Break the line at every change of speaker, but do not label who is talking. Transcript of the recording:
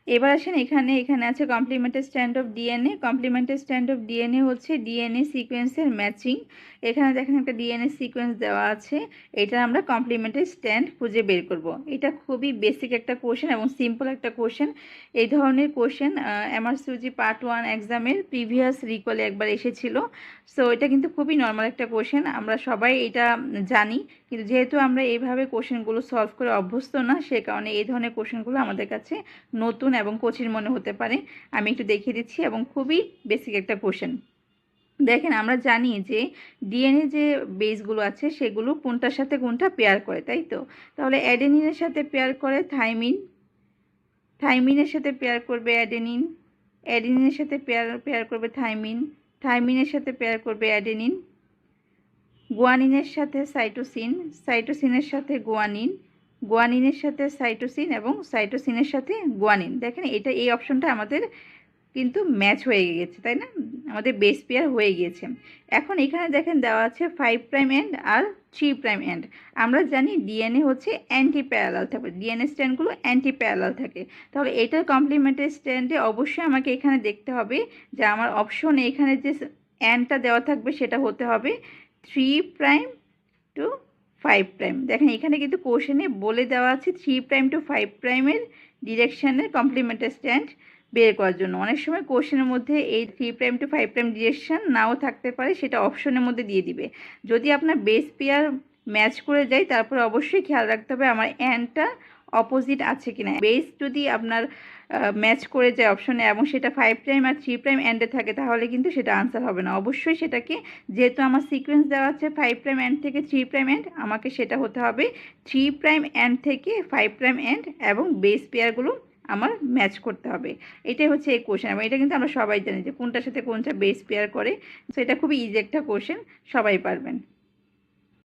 এবার আসেন এখানে আছে complementary strand of DNA. Complementary strand of DNA হচ্ছে ডিএনএ সিকোয়েন্সের ম্যাচিং। এখানে দেখেন একটা ডিএনএ সিকোয়েন্স দেওয়া আছে, এটা আমরা কমপ্লিমেন্টারি স্ট্র্যান্ড খুঁজে বের করব। এটা খুবই বেসিক একটা কোশ্চেন এবং সিম্পল একটা কোশ্চেন। এই ধরনের কোশ্চেন এমআরসিইউজি পার্ট 1 এক্সামের প্রিভিয়াস রিকলে একবার এসেছিল। সো এটা কিন্তু খুবই নর্মাল একটা কোশ্চেন, আমরা সবাই এটা জানি, কিন্তু যেহেতু আমরা এইভাবে কোশ্চেনগুলো সলভ করে অভ্যস্ত না, সে কারণে এই ধরনের কোশ্চেনগুলো আমাদের কাছে নতুন এবং কঠিন মনে হতে পারে। আমি একটু দেখিয়ে দিচ্ছি এবং খুবই বেসিক একটা কোশ্চেন। দেখেন আমরা জানি যে ডিএনএ যে বেসগুলো আছে সেগুলো কোনটার সাথে কোনটা পেয়ার করে, তাই তো? তাহলে অ্যাডেনিনের সাথে পেয়ার করে থাইমিন, থাইমিনের সাথে পেয়ার করবে অ্যাডেনিন, অ্যাডেনিনের সাথে পেয়ার করবে থাইমিন, থাইমিনের সাথে পেয়ার করবে অ্যাডেনিন, গুয়ানিনের সাথে সাইটোসিন, সাইটোসিনের সাথে গুয়ানিন, গুয়ানিনের সাথে সাইটোসিন এবং সাইটোসিনের সাথে গুয়ানিন। দেখেন এটা এই অপশনটা আমাদের কিন্তু ম্যাচ হয়ে গেছে, তাই না? আমাদের বেস পেয়ার হয়ে গিয়েছে। এখন এখানে দেখেন দেওয়া আছে 5 প্রাইম এন্ড আর 3 প্রাইম এন্ড। আমরা জানি ডিএনএ হচ্ছে অ্যান্টি প্যারালাল থাকে, ডিএনএ স্ট্র্যান্ডগুলো অ্যান্টি প্যারালাল থাকে। তাহলে এটার কমপ্লিমেন্টারি স্ট্র্যান্ডে অবশ্যই আমাকে এখানে দেখতে হবে যে আমার অপশনে এখানে যে অ্যান্ডটা দেওয়া থাকবে সেটা হতে হবে 3 প্রাইম টু 5 প্রাইম। দেখেন এখানে কিন্তু কোশ্চেনে বলে দেওয়া আছে 3 প্রাইম টু 5 প্রাইমের ডিরেকশনের কমপ্লিমেন্টারি স্ট্র্যান্ড বের করার জন্য। অনেক সময় কোশ্চেনের মধ্যে এই 3 প্রাইম টু 5 প্রাইম ডিরেকশন নাও থাকতে পারে, সেটা অপশনের মধ্যে দিয়ে দিবে। যদি আপনার বেস পেয়ার ম্যাচ করে যায় তারপরে অবশ্যই খেয়াল রাখতে হবে আমার অ্যান্ডটা অপোজিট আছে কিনা। বেস যদি আপনার ম্যাচ করে যায় অপশনে এবং সেটা 5 প্রাইম আর 3 প্রাইম এন্ডে থাকে তাহলে কিন্তু সেটা আনসার হবে না। অবশ্যই সেটাকে, যেহেতু আমার সিকোয়েন্স দেওয়া আছে 5 প্রাইম এন্ড থেকে 3 প্রাইম এন্ড, আমাকে সেটা হতে হবে 3 প্রাইম এন্ড থেকে 5 প্রাইম এন্ড এবং বেস পেয়ারগুলো আমার ম্যাচ করতে হবে। এটাই হচ্ছে এই কোশ্চেন এবং এটা কিন্তু আমরা সবাই জানি যে কোনটার সাথে কোনটা বেস পেয়ার করে। সো এটা খুবই ইজি একটা কোশ্চেন, সবাই পারবেন।